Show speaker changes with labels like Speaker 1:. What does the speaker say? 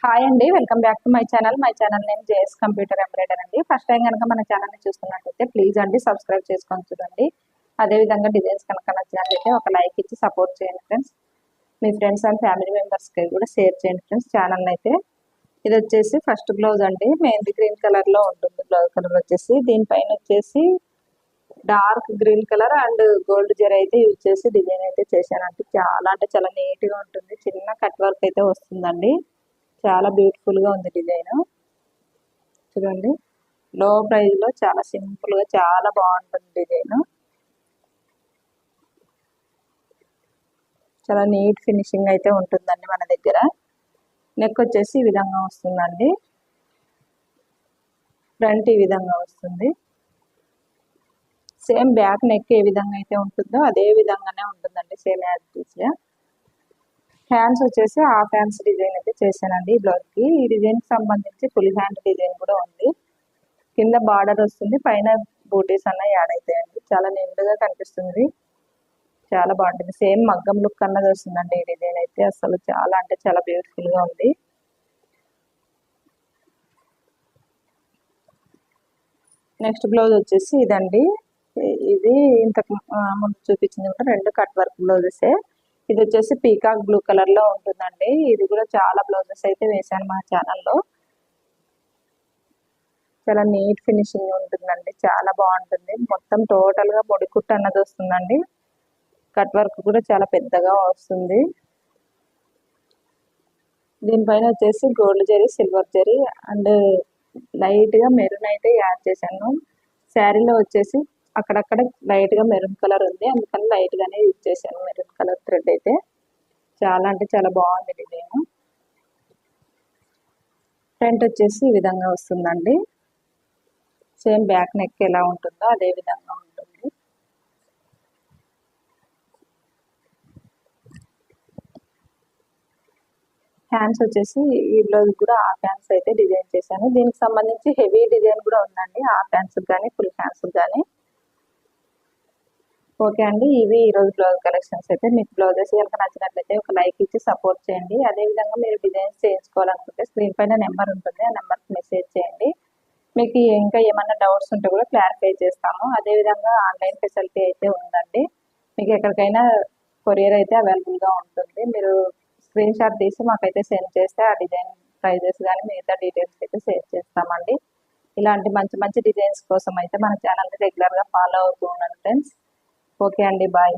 Speaker 1: Hi అండి, welcome back to my channel. My channel name JS computer embroider అండి. First time కనుక మన ఛానల్ని చూస్తున్నట్లయితే ప్లీజ్ అండి సబ్స్క్రైబ్ చేసుకొని చూడండి. అదేవిధంగా డిజైన్స్ కనుక నచ్చినట్లయితే ఒక లైక్ ఇచ్చి సపోర్ట్ చేయండి friends. Me friends and family మెంబర్స్కి కూడా షేర్ చేయండి ఫ్రెండ్స్ ఛానల్ అయితే. ఇది వచ్చేసి ఫస్ట్ బ్లౌజ్ అండి, మెహందీ గ్రీన్ కలర్లో ఉంటుంది బ్లౌజ్ కలర్ వచ్చేసి. దీనిపైన వచ్చేసి dark green colour and gold zari అయితే యూజ్ చేసి డిజైన్ అయితే చేశానంటే చాలా అంటే చాలా నీట్గా ఉంటుంది. చిన్న కట్ వర్క్ అయితే వస్తుందండి, చాలా బ్యూటిఫుల్ గా ఉంది డిజైన్. చూడండి, లో ప్రైస్ లో చాలా సింపుల్ గా చాలా బాగుంటుంది డిజైన్. చాలా నీట్ ఫినిషింగ్ అయితే ఉంటుందండి మన దగ్గర. నెక్ వచ్చేసి ఈ విధంగా వస్తుందండి, ఫ్రంట్ ఈ విధంగా వస్తుంది. సేమ్ బ్యాక్ నెక్ ఏ విధంగా అయితే ఉంటుందో అదే విధంగానే ఉంటుందండి, సేమ్ యాజ్ ఇట్ గా. హ్యాండ్స్ వచ్చేసి హాఫ్ హ్యాండ్స్ డిజైన్ అయితే చేశానండి ఈ బ్లౌజ్ కి. ఈ డిజైన్ కి సంబంధించి ఫుల్ హ్యాండ్ డిజైన్ కూడా ఉంది. కింద బార్డర్ వస్తుంది, పైన బూటీస్ అన్న యాడ్ అవుతాయండి. చాలా నిండుగా కనిపిస్తుంది, చాలా బాగుంటుంది. సేమ్ మగ్గం లుక్ అన్నది వస్తుందండి ఈ డిజైన్ అయితే. అసలు చాలా అంటే చాలా బ్యూటిఫుల్ గా ఉంది. నెక్స్ట్ బ్లౌజ్ వచ్చేసి ఇదండి. ఇది ఇంతకు ముందు చూపించింది కూడా రెండు కట్ వర్క్ బ్లౌజెసే. ఇది వచ్చేసి పీకాక్ బ్లూ కలర్ లో ఉంటుందండి. ఇది కూడా చాలా బ్లౌజెస్ అయితే వేసాను మా ఛానల్లో. చాలా నీట్ ఫినిషింగ్ ఉంటుందండి, చాలా బాగుంటుంది. మొత్తం టోటల్ గా పొడికుట్టు అన్నది వస్తుందండి. కట్ వర్క్ కూడా చాలా పెద్దగా వస్తుంది. దీనిపైన వచ్చేసి gold zari, silver zari and light గా మెరూన్ అయితే యాడ్ చేశాను. శారీలో వచ్చేసి అక్కడక్కడ లైట్ గా మెరూన్ కలర్ ఉంది, అందుకని లైట్ గానే యూజ్ చేశాను మెరూన్ కలర్ థ్రెడ్ అయితే. చాలా అంటే చాలా బాగుంది డిజైన్. ఫ్రంట్ వచ్చేసి ఈ విధంగా వస్తుందండి. సేమ్ బ్యాక్ నెక్ ఎలా ఉంటుందో అదే విధంగా ఉంటుంది. హ్యాండ్స్ వచ్చేసి ఈ బ్లౌజ్ కూడా హాఫ్ హ్యాండ్స్ అయితే డిజైన్ చేశాను. దీనికి సంబంధించి హెవీ డిజైన్ కూడా ఉందండి, హాఫ్ హ్యాండ్స్ కానీ ఫుల్ హ్యాండ్స్ కానీ. ఓకే అండి, ఇవి ఈరోజు బ్లౌజ్ కలెక్షన్స్ అయితే. మీకు బ్లౌజెస్ కనుక నచ్చినట్లయితే ఒక లైక్ ఇచ్చి సపోర్ట్ చేయండి. అదేవిధంగా మీరు డిజైన్స్ చేయించుకోవాలనుకుంటే స్క్రీన్ పైన నెంబర్ ఉంటుంది, ఆ నెంబర్కి మెసేజ్ చేయండి. మీకు ఇంకా ఏమన్నా డౌట్స్ ఉంటే కూడా క్లారిఫై చేస్తాము. అదేవిధంగా ఆన్లైన్ ఫెసిలిటీ అయితే ఉందండి. మీకు ఎక్కడికైనా కొరియర్ అయితే అవైలబుల్గా ఉంటుంది. మీరు స్క్రీన్ షాట్ తీసి మాకైతే సెండ్ చేస్తే ఆ డిజైన్ ప్రైజెస్ కానీ మిగతా డీటెయిల్స్ అయితే షేర్ చేస్తామండి. ఇలాంటి మంచి మంచి డిజైన్స్ కోసం అయితే మన ఛానల్ని రెగ్యులర్గా ఫాలో అవుతూ ఉండండి ఫ్రెండ్స్. ఓకే అండి, బాయ్.